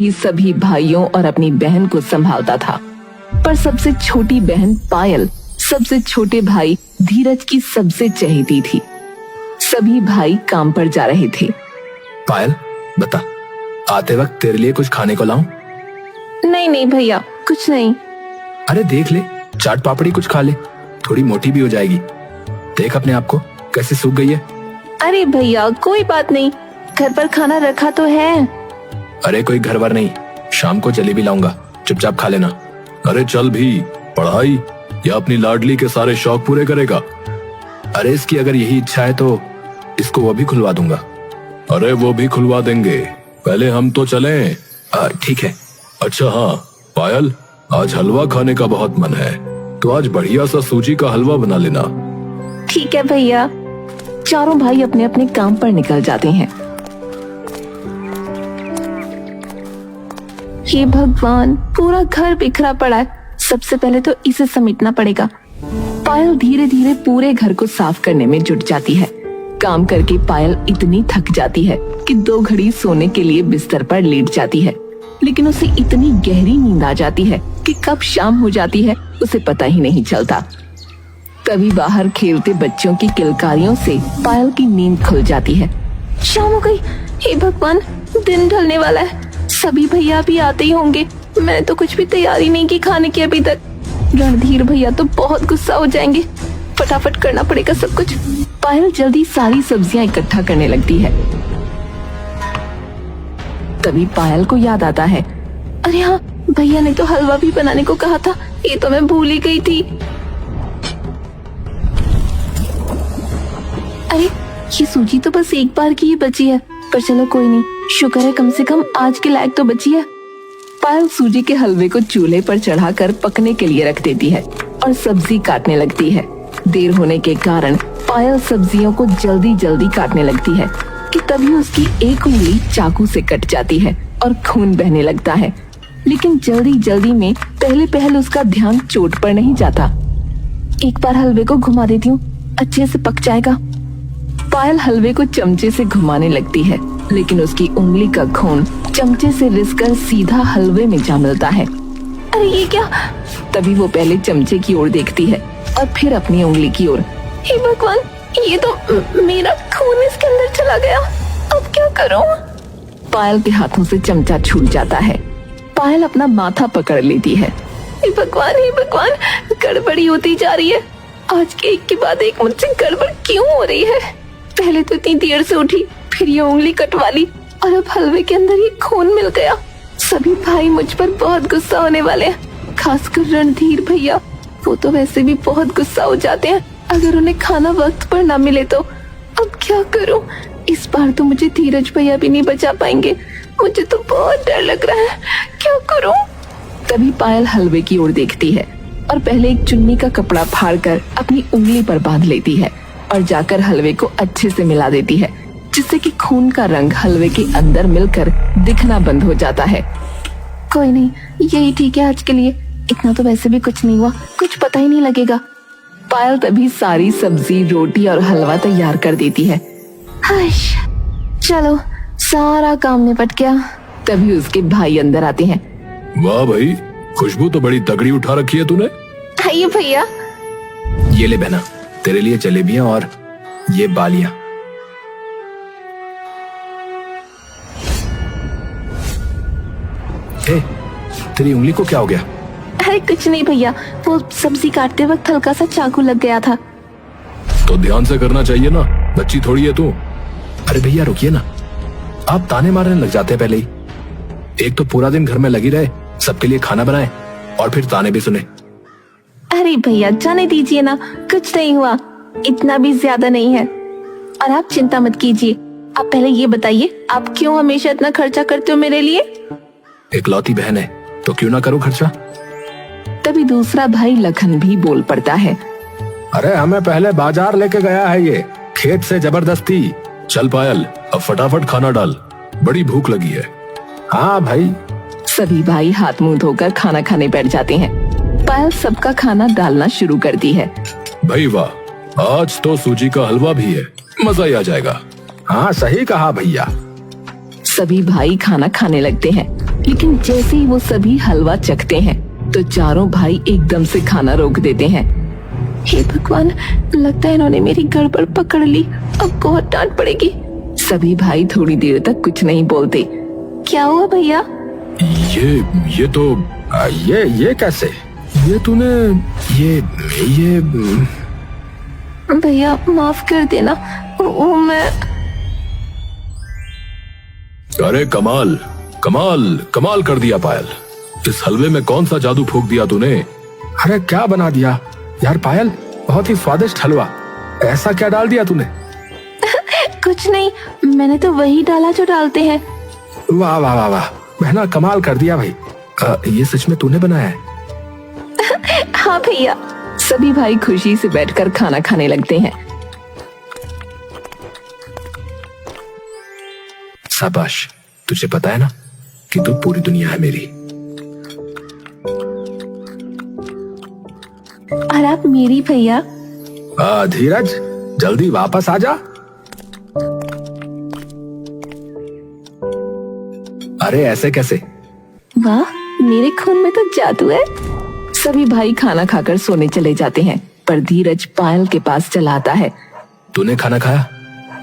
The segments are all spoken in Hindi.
ये सभी भाइयों और अपनी बहन को संभालता था, पर सबसे छोटी बहन पायल सबसे छोटे भाई धीरज की सबसे चहेती थी। सभी भाई काम पर जा रहे थे। पायल बता, आते वक्त तेरे लिए कुछ खाने को लाऊं? नहीं नहीं भैया, कुछ नहीं। अरे देख ले, चाट पापड़ी कुछ खा ले, थोड़ी मोटी भी हो जाएगी। देख अपने आप को कैसे सूख गई है। अरे भैया कोई बात नहीं, घर पर खाना रखा तो है। अरे कोई घर वर नहीं, शाम को जलेबी लाऊंगा, चुपचाप खा लेना। अरे चल भी, पढ़ाई या अपनी लाडली के सारे शौक पूरे करेगा? अरे इसकी अगर यही इच्छा है तो इसको वो भी खुलवा दूंगा। अरे वो भी खुलवा देंगे, पहले हम तो चलें। ठीक है। अच्छा हाँ पायल, आज हलवा खाने का बहुत मन है, तो आज बढ़िया सा सूजी का हलवा बना लेना। ठीक है भैया। चारों भाई अपने अपने काम पर निकल जाते हैं। हे भगवान, पूरा घर बिखरा पड़ा है, सबसे पहले तो इसे समेटना पड़ेगा। पायल धीरे धीरे पूरे घर को साफ करने में जुट जाती है। काम करके पायल इतनी थक जाती है कि 2 घड़ी सोने के लिए बिस्तर पर लेट जाती है, लेकिन उसे इतनी गहरी नींद आ जाती है कि कब शाम हो जाती है उसे पता ही नहीं चलता। तभी बाहर खेलते बच्चों की किलकारियों से पायल की नींद खुल जाती है। शाम हो गई, हे भगवान, दिन ढलने वाला है, सभी भैया भी आते ही होंगे। मैंने तो कुछ भी तैयारी नहीं की खाने की अभी तक। रणधीर भैया तो बहुत गुस्सा हो जाएंगे, फटाफट करना पड़ेगा सब कुछ। पायल जल्दी सारी सब्जियां इकट्ठा करने लगती है। तभी पायल को याद आता है, अरे हाँ, भैया ने तो हलवा भी बनाने को कहा था, ये तो मैं भूल ही गई थी। अरे ये सूजी तो बस एक बार की ही बची है, पर चलो कोई नहीं, शुक्र है कम से कम आज के लायक तो बची है। पायल सूजी के हलवे को चूल्हे पर चढ़ाकर पकने के लिए रख देती है और सब्जी काटने लगती है। देर होने के कारण पायल सब्जियों को जल्दी जल्दी काटने लगती है कि तभी उसकी एक उंगली चाकू से कट जाती है और खून बहने लगता है। लेकिन जल्दी जल्दी में पहले उसका ध्यान चोट पर नहीं जाता। एक बार हलवे को घुमा देती हूँ, अच्छे से पक जाएगा। पायल हलवे को चमचे से घुमाने लगती है, लेकिन उसकी उंगली का खून चमचे से रिसकर सीधा हलवे में जा मिलता है। अरे ये क्या? तभी वो पहले चमचे की ओर देखती है और फिर अपनी उंगली की ओर। हे भगवान, ये तो मेरा खून इसके अंदर चला गया, अब क्या करूं? पायल के हाथों से चमचा छूट जाता है। पायल अपना माथा पकड़ लेती है। हे भगवान, हे भगवान, गड़बड़ी होती जा रही है। आज के एक के बाद एक मुझसे गड़बड़ क्यों हो रही है? पहले तो इतनी देर से उठी, फिर ये उंगली कटवा ली और अब हलवे के अंदर ये खून मिल गया। सभी भाई मुझ पर बहुत गुस्सा होने वाले हैं, खासकर रणधीर भैया। वो तो वैसे भी बहुत गुस्सा हो जाते हैं अगर उन्हें खाना वक्त पर ना मिले तो। अब क्या करूं? इस बार तो मुझे धीरज भैया भी नहीं बचा पाएंगे। मुझे तो बहुत डर लग रहा है, क्या करूं? तभी पायल हलवे की ओर देखती है और पहले एक चुन्नी का कपड़ा फाड़कर अपनी उंगली पर बांध लेती है और जाकर हलवे को अच्छे से मिला देती है, जिससे कि खून का रंग हलवे के अंदर मिलकर दिखना बंद हो जाता है। कोई नहीं, यही ठीक है आज के लिए, इतना तो वैसे भी कुछ नहीं हुआ, कुछ पता ही नहीं लगेगा। पायल तभी सारी सब्जी, रोटी और हलवा तैयार कर देती है। हाश, चलो सारा काम निपट गया। तभी उसके भाई अंदर आते हैं। वाह भाई, खुशबू तो बड़ी तगड़ी उठा रखी है तूने। आइए भैया। ये ले बहना, तेरे लिए जलेबियां और ये बालियां। तेरी उंगली को क्या हो गया? अरे कुछ नहीं भैया, वो सब्जी काटते वक्त हल्का सा चाकू लग गया था। तो ध्यान से करना चाहिए ना, बच्ची थोड़ी है तू। अरे भैया रुकिए ना, आप ताने मारने लग जाते हैं पहले ही। एक तो पूरा दिन घर में लगी रहे, सबके लिए खाना बनाए और फिर ताने भी सुने। अरे भैया जाने दीजिए ना, कुछ नहीं हुआ, इतना भी ज्यादा नहीं है। और आप चिंता मत कीजिए। आप पहले ये बताइए, आप क्यों हमेशा इतना खर्चा करते हो मेरे लिए? इकलौती बहन है तो क्यों ना करो खर्चा। तभी दूसरा भाई लखन भी बोल पड़ता है। अरे हमें पहले बाजार लेके गया है ये, खेत से जबरदस्ती। चल पायल, अब फटाफट खाना डाल, बड़ी भूख लगी है। हाँ भाई। सभी भाई हाथ मुंह धोकर खाना खाने बैठ जाते हैं। पायल सबका खाना डालना शुरू करती है। भाई वाह, आज तो सूजी का हलवा भी है, मजा ही आ जाएगा। हाँ सही कहा भैया। सभी भाई खाना खाने लगते हैं, लेकिन जैसे ही वो सभी हलवा चखते हैं तो चारों भाई एकदम से खाना रोक देते हैं। हे भगवान, लगता है इन्होंने मेरी गड़बड़ पकड़ ली, अब बहुत डांट पड़ेगी। सभी भाई थोड़ी देर तक कुछ नहीं बोलते। क्या हुआ भैया? ये कैसे? ये तूने ये भैया माफ कर देना, वो मैं। अरे कमाल कमाल कमाल कर दिया पायल, इस हलवे में कौन सा जादू फूंक दिया तूने? अरे क्या बना दिया यार पायल, बहुत ही स्वादिष्ट हलवा, ऐसा क्या डाल दिया तूने? कुछ नहीं, मैंने तो वही डाला जो डालते हैं। वाह वाह वाह वाह, बहना कमाल कर दिया भाई। ये सच में तूने बनाया है? हाँ भैया। सभी भाई खुशी से बैठकर खाना खाने लगते हैं। शाबाश, तुझे पता है ना कि तू पूरी दुनिया है मेरी। और आप मेरी भैया। धीरज, जल्दी वापस आ जा। अरे ऐसे कैसे? वाह, मेरे खून में तो जादू है। सभी भाई खाना खाकर सोने चले जाते हैं, पर धीरज पायल के पास चला आता है। तूने खाना खाया?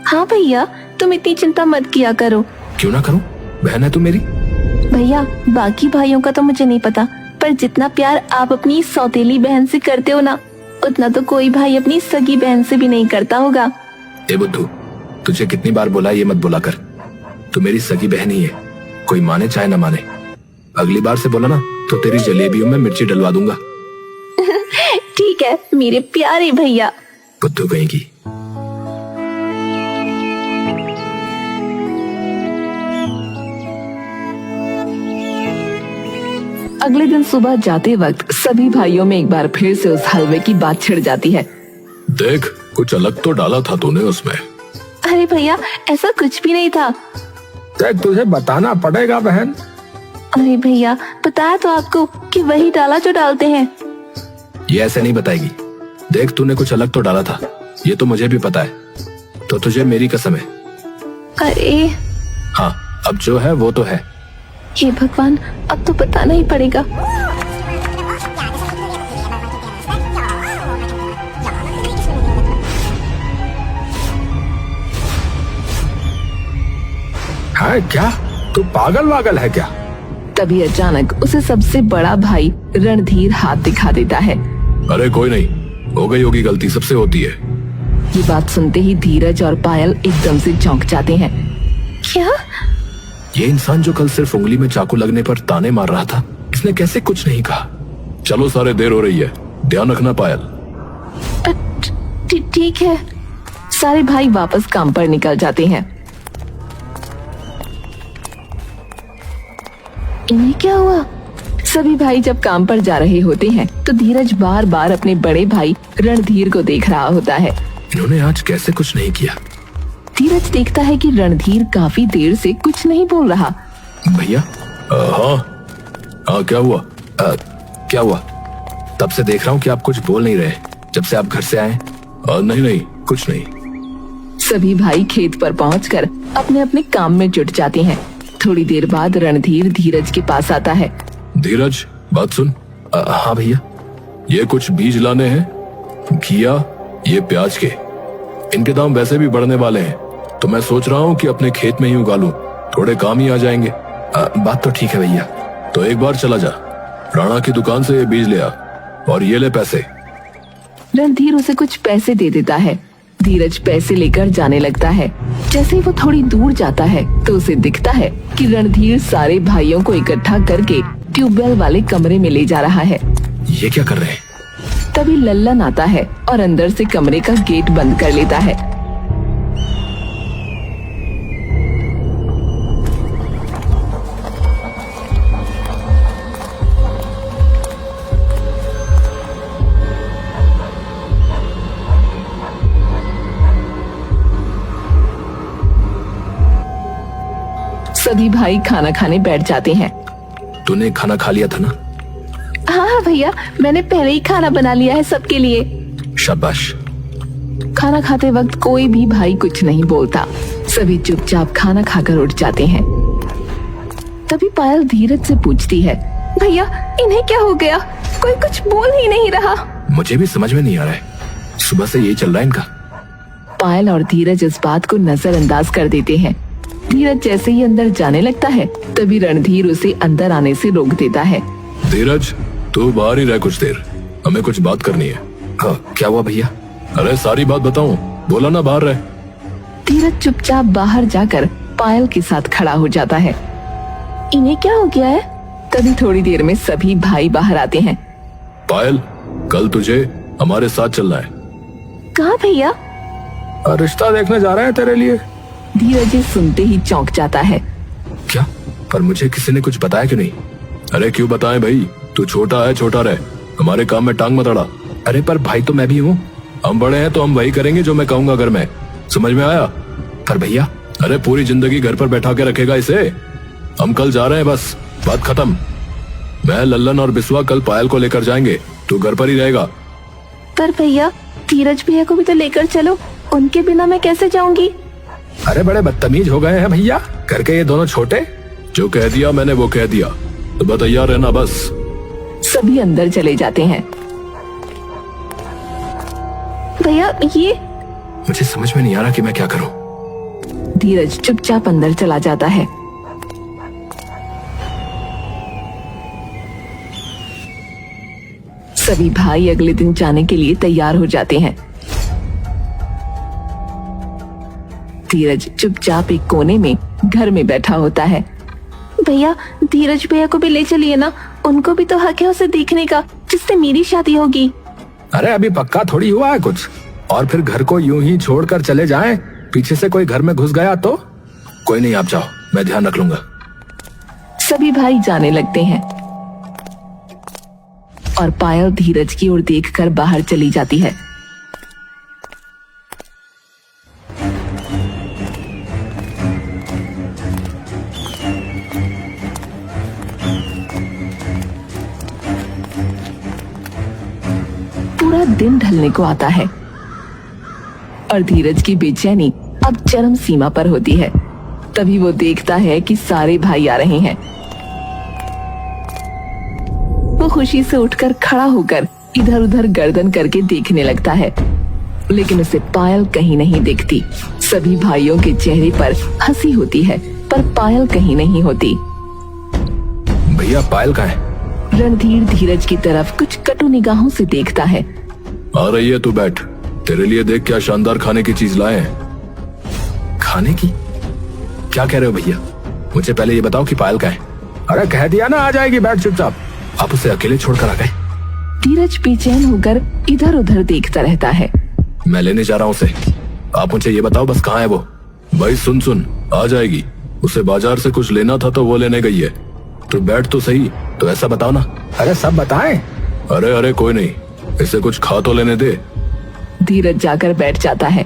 हाँ भैया, तुम इतनी चिंता मत किया करो। क्यों ना करूं, बहन है तू मेरी। भैया, बाकी भाइयों का तो मुझे नहीं पता, पर जितना प्यार आप अपनी सौतेली बहन से करते हो ना, उतना तो कोई भाई अपनी सगी बहन से भी नहीं करता होगा। ए बुद्धू, तुझे कितनी बार बोला ये मत बोला कर, तू मेरी सगी बहन ही है, कोई माने चाहे न माने। अगली बार से बोला ना तो तेरी जलेबियों में मिर्ची डलवा दूंगा। ठीक है मेरे प्यारे भैया। बुद्धू कहीं की। अगले दिन सुबह जाते वक्त सभी भाइयों में एक बार फिर से उस हलवे की बात छिड़ जाती है। देख, कुछ अलग तो डाला था तूने उसमें। अरे भैया, ऐसा कुछ भी नहीं था। देख, तुझे बताना पड़ेगा बहन। अरे भैया, बताया तो आपको कि वही डाला जो डालते हैं। ये ऐसे नहीं बताएगी। देख, तूने कुछ अलग तो डाला था, ये तो मुझे भी पता है, तो तुझे मेरी कसम है। अरे हाँ, अब जो है वो तो है। हे भगवान, अब तो बताना ही पड़ेगा। हाँ क्या, तू पागल वागल है क्या? तभी अचानक उसे सबसे बड़ा भाई रणधीर हाथ दिखा देता है। अरे कोई नहीं, हो गई होगी गलती, सबसे होती है। ये बात सुनते ही धीरज और पायल एकदम से चौंक जाते हैं। क्या? ये इंसान जो कल सिर्फ उंगली में चाकू लगने पर ताने मार रहा था, इसने कैसे कुछ नहीं कहा? चलो सारे, देर हो रही है, ध्यान रखना पायल। ठीक है। सारे भाई वापस काम पर निकल जाते हैं। इन्हें क्या हुआ? सभी भाई जब काम पर जा रहे होते हैं तो धीरज बार बार अपने बड़े भाई रणधीर को देख रहा होता है। इन्होंने आज कैसे कुछ नहीं किया? धीरज देखता है कि रणधीर काफी देर से कुछ नहीं बोल रहा। भैया, हाँ क्या हुआ? क्या हुआ? तब से देख रहा हूँ कि आप कुछ बोल नहीं रहे, जब से आप घर से आए। नहीं, कुछ नहीं। सभी भाई खेत पर पहुंचकर अपने अपने काम में जुट जाते हैं। थोड़ी देर बाद रणधीर धीरज के पास आता है। धीरज, बात सुन। हाँ भैया। ये कुछ बीज लाने हैं, घिया, ये प्याज के, इनके दाम वैसे भी बढ़ने वाले हैं, तो मैं सोच रहा हूँ कि अपने खेत में ही उगा लूं, थोड़े काम ही आ जाएंगे। बात तो ठीक है भैया। तो एक बार चला जा, राणा की दुकान से ये बीज ले आ, और ये ले पैसे। रणधीर उसे कुछ पैसे दे देता है। धीरज पैसे लेकर जाने लगता है। जैसे ही वो थोड़ी दूर जाता है तो उसे दिखता है कि रणधीर सारे भाइयों को इकट्ठा करके ट्यूबवेल वाले कमरे में ले जा रहा है। ये क्या कर रहे हैं? तभी लल्लन आता है और अंदर से कमरे का गेट बंद कर लेता है। सभी भाई खाना खाने बैठ जाते हैं। तूने खाना खा लिया था ना? हाँ भैया, मैंने पहले ही खाना बना लिया है सबके लिए। शाबाश। खाना खाते वक्त कोई भी भाई कुछ नहीं बोलता। सभी चुपचाप खाना खाकर उठ जाते हैं। तभी पायल धीरज से पूछती है, भैया इन्हें क्या हो गया? कोई कुछ बोल ही नहीं रहा। मुझे भी समझ में नहीं आ रहा है, सुबह से यही चल रहा है इनका। पायल और धीरज इस बात को नजरअंदाज कर देते हैं। धीरज जैसे ही अंदर जाने लगता है तभी रणधीर उसे अंदर आने से रोक देता है। धीरज तू बाहर ही रह कुछ देर, हमें कुछ बात करनी है। हाँ, क्या हुआ भैया? अरे सारी बात बताऊं, बोला ना बाहर रह। धीरज चुपचाप बाहर जाकर पायल के साथ खड़ा हो जाता है। इन्हें क्या हो गया है? तभी थोड़ी देर में सभी भाई बाहर आते हैं। पायल कल तुझे हमारे साथ चलना है। कहाँ भैया? रिश्ता देखने जा रहे हैं तेरे लिए। धीरज ये सुनते ही चौंक जाता है। क्या? पर मुझे किसी ने कुछ बताया क्यों नहीं? अरे क्यों बताएं भाई, तू छोटा है, छोटा रहे, हमारे काम में टांग मत अड़ा। अरे पर भाई तो मैं भी हूँ। हम बड़े हैं तो हम वही करेंगे जो मैं कहूंगा। अगर मैं समझ में आया? पर भैया, अरे पूरी जिंदगी घर पर बैठा के रखेगा इसे? हम कल जा रहे हैं, बस बात खत्म। मैं, लल्लन और बिस्वा कल पायल को लेकर जाएंगे, तू घर पर ही रहेगा। पर भैया धीरज भैया को भी तो लेकर चलो, उनके बिना मैं कैसे जाऊंगी? अरे बड़े बदतमीज हो गए हैं भैया, करके ये दोनों छोटे। जो कह दिया मैंने वो कह दिया, तो बस तैयार रहना बस। सभी अंदर चले जाते हैं। भैया ये, मुझे समझ में नहीं आ रहा कि मैं क्या करूं। धीरज चुपचाप अंदर चला जाता है। सभी भाई अगले दिन जाने के लिए तैयार हो जाते हैं। धीरज चुपचाप एक कोने में घर में बैठा होता है। भैया धीरज भैया को भी ले चलिए ना, उनको भी तो हक है उसे देखने का जिससे मेरी शादी होगी। अरे अभी पक्का थोड़ी हुआ है कुछ, और फिर घर को यूं ही छोड़कर चले जाएं, पीछे से कोई घर में घुस गया तो? कोई नहीं, आप जाओ, मैं ध्यान रख लूंगा। सभी भाई जाने लगते हैं और पायल धीरज की ओर देखकर बाहर चली जाती है। पूरा दिन ढलने को आता है और धीरज की बेचैनी अब चरम सीमा पर होती है। तभी वो देखता है कि सारे भाई आ रहे हैं। वो खुशी से उठकर खड़ा होकर इधर उधर गर्दन करके देखने लगता है, लेकिन उसे पायल कहीं नहीं दिखती। सभी भाइयों के चेहरे पर हंसी होती है, पर पायल कहीं नहीं होती। भैया पायल कहाँ है? रणधीर धीरज की तरफ कुछ कटु निगाहों से देखता है। आ रही है, तू बैठ, तेरे लिए देख क्या शानदार खाने की चीज लाए हैं। खाने की? क्या कह रहे हो भैया? मुझे पहले ये बताओ कि पायल कहाँ है? अरे कह दिया ना आ जाएगी, बैठ चुपचाप। आप उसे अकेले छोड़कर आ गए। धीरज बेचैन होकर इधर उधर देखता रहता है। मैं लेने जा रहा हूँ उसे, आप मुझे ये बताओ बस कहाँ है वो? भाई सुन सुन, आ जाएगी, उसे बाजार से कुछ लेना था तो वो लेने गई है। तो बैठ तो सही, तो ऐसा बताओ ना। अरे सब बताएं। अरे अरे कोई नहीं, इसे कुछ खा तो लेने दे। धीरज जाकर बैठ जाता है।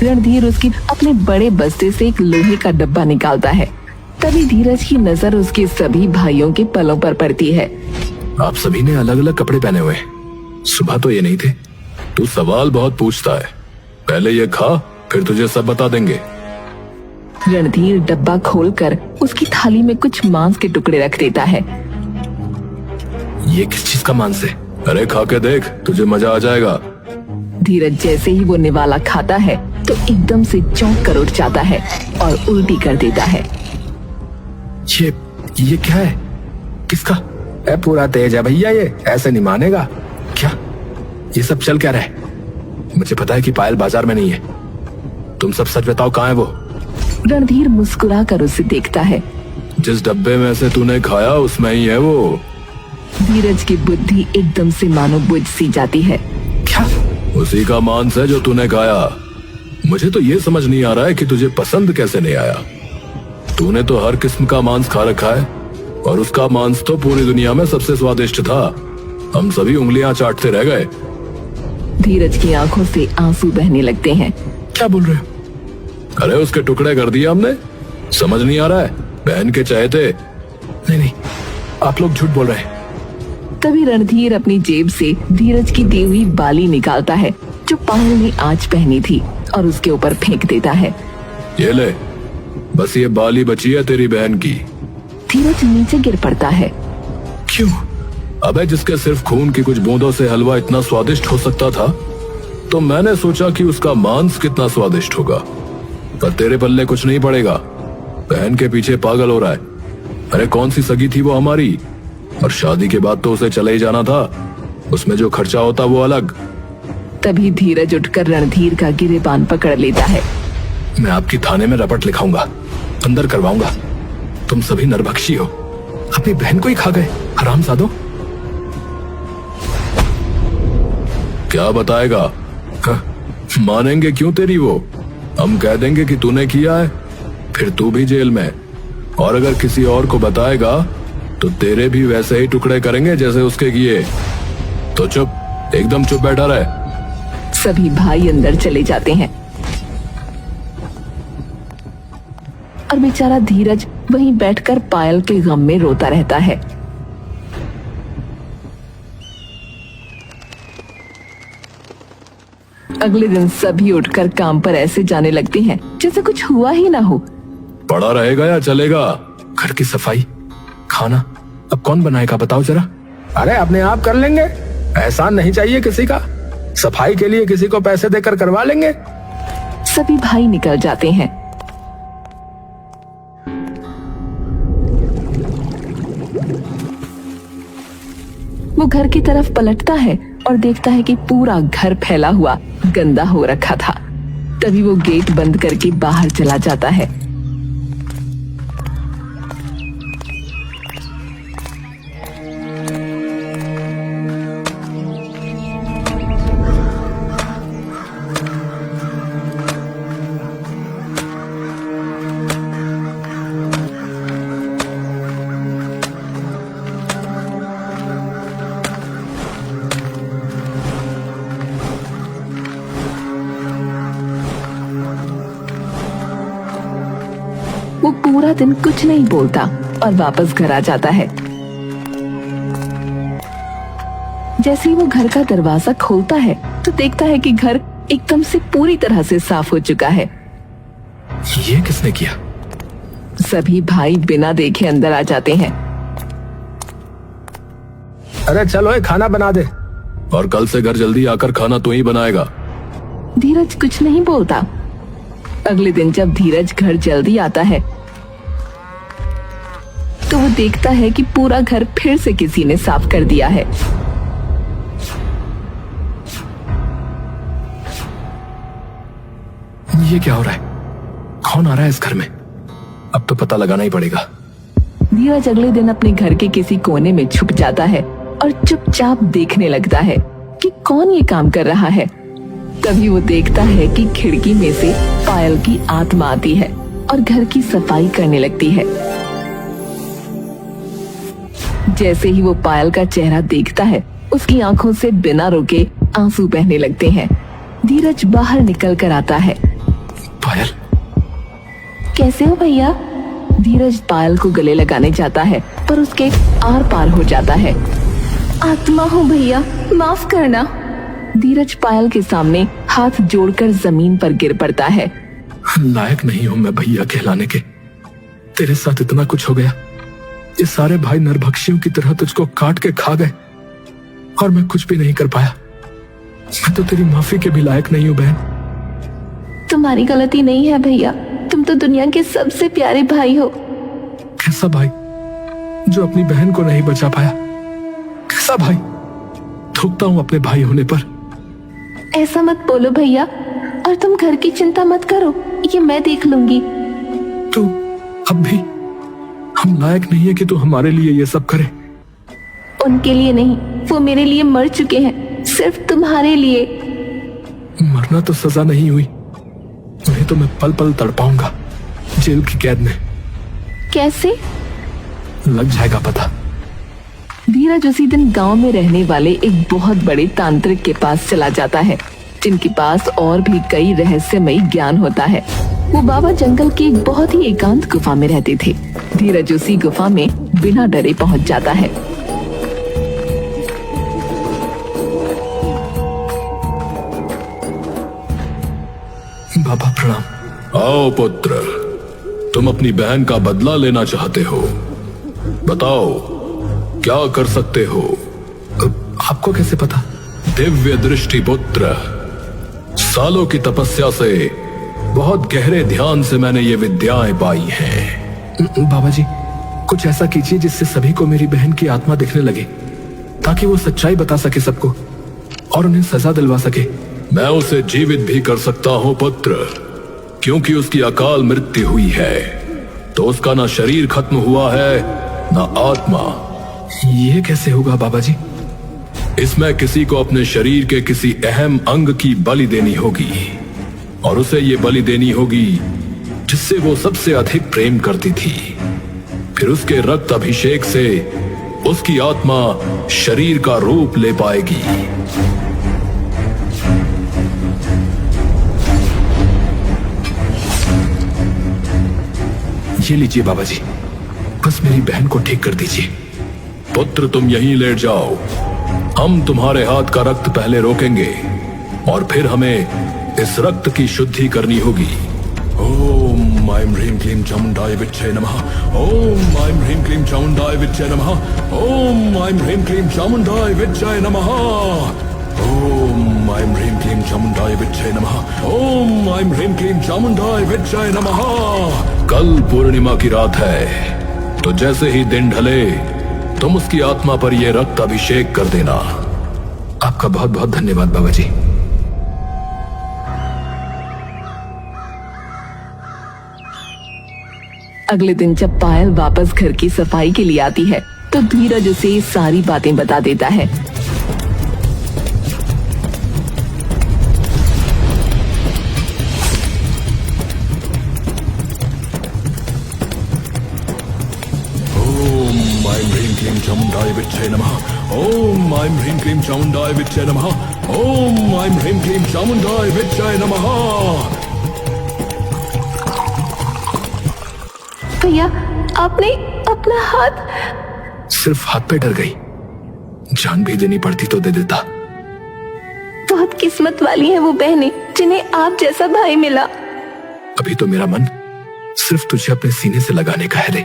रणधीर उसकी अपने बड़े बस्ते से एक लोहे का डब्बा निकालता है। तभी धीरज की नजर उसके सभी भाइयों के पलों पर पड़ती है। आप सभी ने अलग अलग कपड़े पहने हुए हैं, सुबह तो ये नहीं थे। तू सवाल बहुत पूछता है, पहले ये खा फिर तुझे सब बता देंगे। रणधीर डब्बा खोलकर उसकी थाली में कुछ मांस के टुकड़े रख देता है। ये किस चीज का मांस है? अरे खा के देख, तुझे मजा आ जाएगा। धीरज जैसे ही वो निवाला खाता है तो एकदम से चौंक कर उठ जाता है और उल्टी कर देता है। ये क्या है? किसका? पूरा तेज है भैया, ये ऐसे नहीं मानेगा। क्या ये सब चल क्या रहा है? मुझे पता है कि पायल बाजार में नहीं है, तुम सब सच बताओ कहाँ है वो? रणधीर मुस्कुरा कर उसे देखता है। जिस डब्बे में से तूने खाया उसमें ही है वो। धीरज की बुद्धि एकदम से मानो बुझ सी जाती है। क्या? उसी का मांस है जो तूने खाया। मुझे तो ये समझ नहीं आ रहा है कि तुझे पसंद कैसे नहीं आया। तूने तो हर किस्म का मांस खा रखा है और उसका मांस तो पूरी दुनिया में सबसे स्वादिष्ट था। हम सभी उंगलियां चाटते रह गए। धीरज की आंखों से आंसू बहने लगते हैं। क्या बोल रहे हो? अरे उसके टुकड़े कर दिए हमने, समझ नहीं आ रहा है? बहन के चहेते। नहीं, आप लोग झूठ बोल रहे हैं। तभी रणधीर अपनी जेब से धीरज की दी हुई बाली निकालता है जो पायल ने आज पहनी थी और उसके ऊपर फेंक देता है। ये ले, बस ये बाली बची है तेरी बहन की। धीरज नीचे गिर पड़ता है। क्यों? अबे जिसके सिर्फ खून की कुछ बूंदों से हलवा इतना स्वादिष्ट हो सकता था, तो मैंने सोचा कि उसका मांस कितना स्वादिष्ट होगा। पर तेरे पल्ले कुछ नहीं पड़ेगा। बहन के पीछे पागल हो रहा है। अरे कौन सी सगी थी वो हमारी, और शादी के बाद तो उसे चले ही जाना था। उसमें जो खर्चा होता वो अलग। तभी धीरज उठकर रणधीर का गिरेबान पकड़ लेता है। मैं आपकी थाने में रपट लिखाऊंगा, अंदर करवाऊंगा। तुम सभी नरभक्षी हो, अपनी बहन को ही खा गए हरामजादों। क्या बताएगा? हाँ, मानेंगे क्यों तेरी वो? हम कह देंगे कि तूने किया है, फिर तू भी जेल में। और अगर किसी और को बताएगा तो तेरे भी वैसे ही टुकड़े करेंगे जैसे उसके किए। तो चुप, एकदम चुप बैठा रहे। सभी भाई अंदर चले जाते हैं और बेचारा धीरज वहीं बैठकर पायल के गम में रोता रहता है। अगले दिन सभी उठकर काम पर ऐसे जाने लगते हैं जैसे कुछ हुआ ही ना हो। पड़ा रहेगा या चलेगा? घर की सफाई, खाना अब कौन बनाएगा बताओ जरा? अरे अपने आप कर लेंगे, एहसान नहीं चाहिए किसी का। सफाई के लिए किसी को पैसे देकर करवा लेंगे। सभी भाई निकल जाते हैं। वो घर की तरफ पलटता है और देखता है कि पूरा घर फैला हुआ गंदा हो रखा था। तभी वो गेट बंद करके बाहर चला जाता है। वो पूरा दिन कुछ नहीं बोलता और वापस घर आ जाता है। जैसे ही वो घर का दरवाजा खोलता है तो देखता है कि घर एकदम से पूरी तरह से साफ हो चुका है। ये किसने किया? सभी भाई बिना देखे अंदर आ जाते हैं। अरे चलो खाना बना दे। और कल से घर जल्दी आकर खाना तू ही बनाएगा। धीरज कुछ नहीं बोलता। अगले दिन जब धीरज घर जल्दी आता है तो वो देखता है कि पूरा घर फिर से किसी ने साफ कर दिया है। ये क्या हो रहा है? कौन आ रहा है इस घर में? अब तो पता लगाना ही पड़ेगा। धीरज अगले दिन अपने घर के किसी कोने में छुप जाता है और चुपचाप देखने लगता है कि कौन ये काम कर रहा है। तभी वो देखता है कि खिड़की में से पायल की आत्मा आती है और घर की सफाई करने लगती है। जैसे ही वो पायल का चेहरा देखता है, उसकी आंखों से बिना रुके आंसू बहने लगते हैं। धीरज बाहर निकल कर आता है। पायल, कैसे हो भैया? धीरज पायल को गले लगाने जाता है पर उसके आर पार हो जाता है। आत्मा हूँ भैया, माफ करना। धीरज पायल के सामने हाथ जोड़कर जमीन पर गिर पड़ता है। लायक नहीं हूं मैं भैया कहलाने के। तेरे साथ इतना कुछ हो गया। ये सारे भाई नरभक्षियों की तरह तुझको काट के खा गए और मैं कुछ भी नहीं कर पाया। मैं तो तेरी माफी के भी लायक नहीं हूं बहन। तुम्हारी गलती नहीं है भैया, तुम तो दुनिया के सबसे प्यारे भाई हो। कैसा भाई जो अपनी बहन को नहीं बचा पाया? कैसा भाई? थूकता हूं अपने भाई होने पर। ऐसा मत बोलो भैया, और तुम घर की चिंता मत करो, ये मैं देख लूंगी। तू अब भी हम लायक नहीं है कि तू हमारे लिए ये सब करे। उनके लिए नहीं, वो मेरे लिए मर चुके हैं, सिर्फ तुम्हारे लिए। मरना तो सजा नहीं हुई, उन्हें तो मैं पल पल तड़पाऊंगा जेल की कैद में। कैसे? लग जाएगा पता। धीरज उसी दिन गांव में रहने वाले एक बहुत बड़े तांत्रिक के पास चला जाता है, जिनके पास और भी कई रहस्यमयी ज्ञान होता है। वो बाबा जंगल की एक बहुत ही एकांत गुफा में रहते थे। धीरज उसी गुफा में बिना डरे पहुंच जाता है। बाबा प्रणाम। आओ पुत्र, तुम अपनी बहन का बदला लेना चाहते हो। बताओ क्या कर सकते हो? आपको कैसे पता? दिव्य दृष्टि पुत्र, सालों की तपस्या से, बहुत गहरे ध्यान से मैंने ये विद्याएं पाई हैं। बाबा जी, कुछ ऐसा कीजिए जिससे सभी को मेरी बहन की आत्मा दिखने लगे, ताकि वो सच्चाई बता सके सबको और उन्हें सजा दिलवा सके। मैं उसे जीवित भी कर सकता हूं पुत्र, क्योंकि उसकी अकाल मृत्यु हुई है, तो उसका ना शरीर खत्म हुआ है ना आत्मा। ये कैसे होगा बाबा जी? इसमें किसी को अपने शरीर के किसी अहम अंग की बलि देनी होगी, और उसे ये बलि देनी होगी जिससे वो सबसे अधिक प्रेम करती थी। फिर उसके रक्त अभिषेक से उसकी आत्मा शरीर का रूप ले पाएगी। ये लीजिए बाबा जी, बस मेरी बहन को ठीक कर दीजिए। पुत्र तुम यहीं लेट जाओ, हम तुम्हारे हाथ का रक्त पहले रोकेंगे और फिर हमें इस रक्त की शुद्धि करनी होगी। ओम ऐं ह्रीं क्लीं चामुंडाय विच्चे नमः। ओम ऐं ह्रीं क्लीं चामुंडाय विच्चे नमः। ओम ऐं ह्रीं क्लीं चामुंडाय विच्चे नमः। ओम ऐं ह्रीं क्लीं चामुंडाय विच्चे नमः। ओम ऐं ह्रीं क्लीं चामुंडाय विच्चे नमः। कल पूर्णिमा की रात है, तो जैसे ही दिन ढले तुम उसकी आत्मा पर यह रक्त अभिषेक कर देना। आपका बहुत बहुत धन्यवाद बाबा जी। अगले दिन जब पायल वापस घर की सफाई के लिए आती है, तो धीरज उसे ये सारी बातें बता देता है। ओम ऐं ह्रीं क्लीं चामुंडाय विच्चे नमः। ओम ऐं ह्रीं क्लीं चामुंडाय विच्चे नमः। ओम ऐं ह्रीं क्लीं चामुंडाय विच्चे नमः। भैया, आपने अपना हाथ। सिर्फ हाथ पे डर गई, जान भी देनी पड़ती तो दे देता। बहुत किस्मत वाली है वो बहनें जिन्हें आप जैसा भाई मिला। अभी तो मेरा मन सिर्फ तुझे अपने सीने से लगाने का है रे।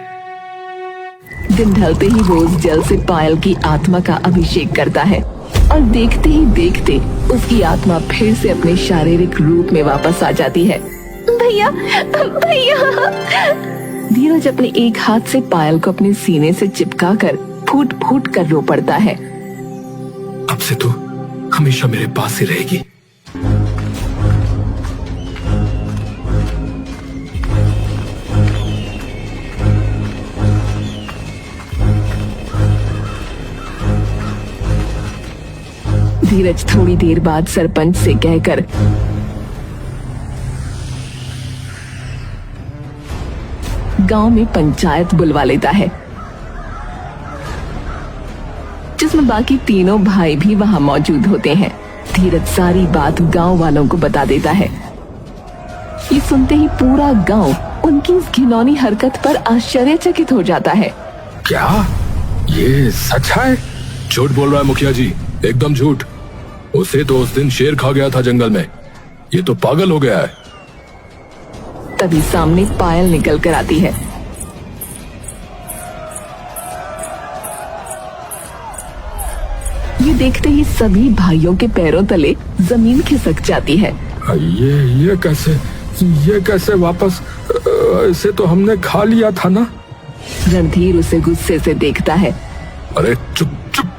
दिन ढलते ही रोज जल से पायल की आत्मा का अभिषेक करता है, और देखते ही देखते उसकी आत्मा फिर से अपने शारीरिक रूप में वापस आ जाती है। भैया, भैया। धीरज अपने एक हाथ से पायल को अपने सीने से चिपका कर फूट फूट कर रो पड़ता है। अब से तू हमेशा मेरे पास ही रहेगी। धीरज थोड़ी देर बाद सरपंच से कहकर गांव में पंचायत बुलवा लेता है, जिसमें बाकी तीनों भाई भी वहां मौजूद होते हैं। धीरज सारी बात गांव वालों को बता देता है। ये सुनते ही पूरा गांव उनकी इस घिनौनी हरकत पर आश्चर्यचकित हो जाता है। क्या ये सच है? झूठ बोल रहा है मुखिया जी, एकदम झूठ। उसे तो उस दिन शेर खा गया था जंगल में, ये तो पागल हो गया है। तभी सामने पायल निकल कर आती है। ये देखते ही सभी भाइयों के पैरों तले जमीन खिसक जाती है। ये कैसे वापस? इसे तो हमने खा लिया था ना। रणधीर उसे गुस्से से देखता है। अरे चुप चुप।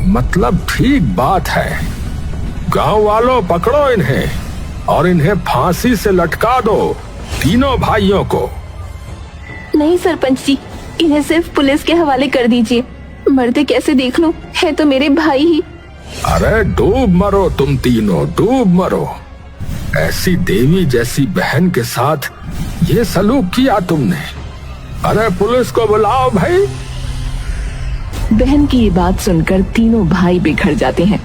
मतलब ठीक बात है। गांव वालों, पकड़ो इन्हें और इन्हें फांसी से लटका दो, तीनों भाइयों को। नहीं सरपंच जी, इन्हें सिर्फ पुलिस के हवाले कर दीजिए। मरते कैसे देख लो, है तो मेरे भाई ही। अरे डूब मरो तुम तीनों, डूब मरो। ऐसी देवी जैसी बहन के साथ ये सलूक किया तुमने। अरे पुलिस को बुलाओ भाई। बहन की ये बात सुनकर तीनों भाई बिखर जाते हैं।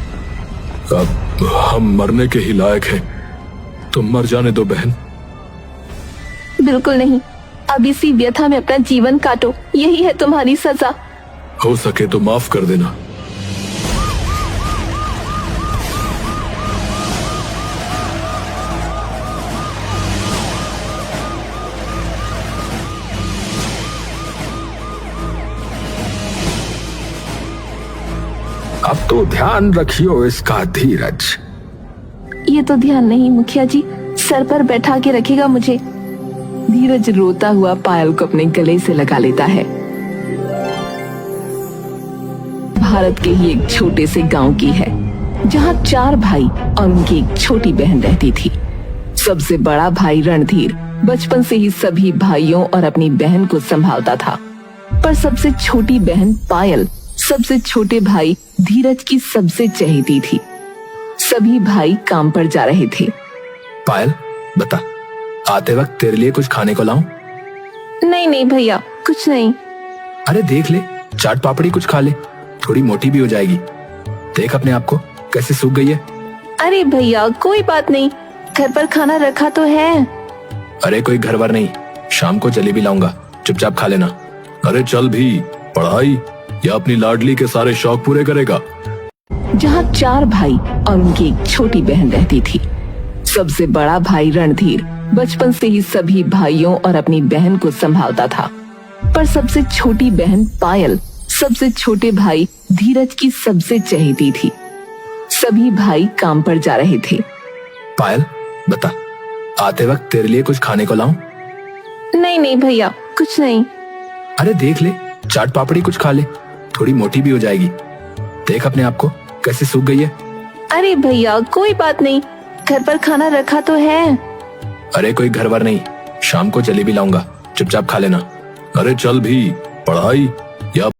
अब हम मरने के ही लायक हैं, तुम मर जाने दो बहन। बिल्कुल नहीं, अब इसी व्यथा में अपना जीवन काटो, यही है तुम्हारी सजा। हो सके तो माफ कर देना। अब तो ध्यान रखियो इसका धीरज। ये तो ध्यान नहीं मुखिया जी, सर पर बैठा के रखेगा मुझे। धीरज रोता हुआ पायल को अपने गले से लगा लेता है। भारत के ही एक छोटे से गांव की है, जहां 4 भाई और उनकी एक छोटी बहन रहती थी। सबसे बड़ा भाई रणधीर बचपन से ही सभी भाइयों और अपनी बहन को संभालता था, पर सबसे छोटी बहन पायल सबसे छोटे भाई धीरज की सबसे चहेती थी। सभी भाई काम पर जा रहे थे। पायल बता, आते वक्त तेरे लिए कुछ खाने को लाऊं? नहीं नहीं भैया, कुछ नहीं। अरे देख ले, चाट पापड़ी कुछ खा ले, थोड़ी मोटी भी हो जाएगी। देख अपने आप को कैसे सूख गई है। अरे भैया कोई बात नहीं, घर पर खाना रखा तो है। अरे कोई घर वर नहीं, शाम को जलेबी लाऊंगा, चुपचाप खा लेना। अरे चल भी, पढ़ाई या अपनी लाडली के सारे शौक पूरे करेगा। जहाँ 4 भाई और उनकी एक छोटी बहन रहती थी। सबसे बड़ा भाई रणधीर बचपन से ही सभी भाइयों और अपनी बहन को संभालता था, पर सबसे छोटी बहन पायल सबसे छोटे भाई धीरज की सबसे चहेती थी। सभी भाई काम पर जा रहे थे। पायल बता, आते वक्त तेरे लिए कुछ खाने को लाऊं? नहीं नहीं भैया, कुछ नहीं। अरे देख ले, चाट पापड़ी कुछ खा ले, थोड़ी मोटी भी हो जाएगी। देख अपने आप को कैसे सूख गई है। अरे भैया कोई बात नहीं, घर पर खाना रखा तो है। अरे कोई घर वर नहीं, शाम को जलेबी लाऊंगा, चुपचाप खा लेना। अरे चल भी, पढ़ाई या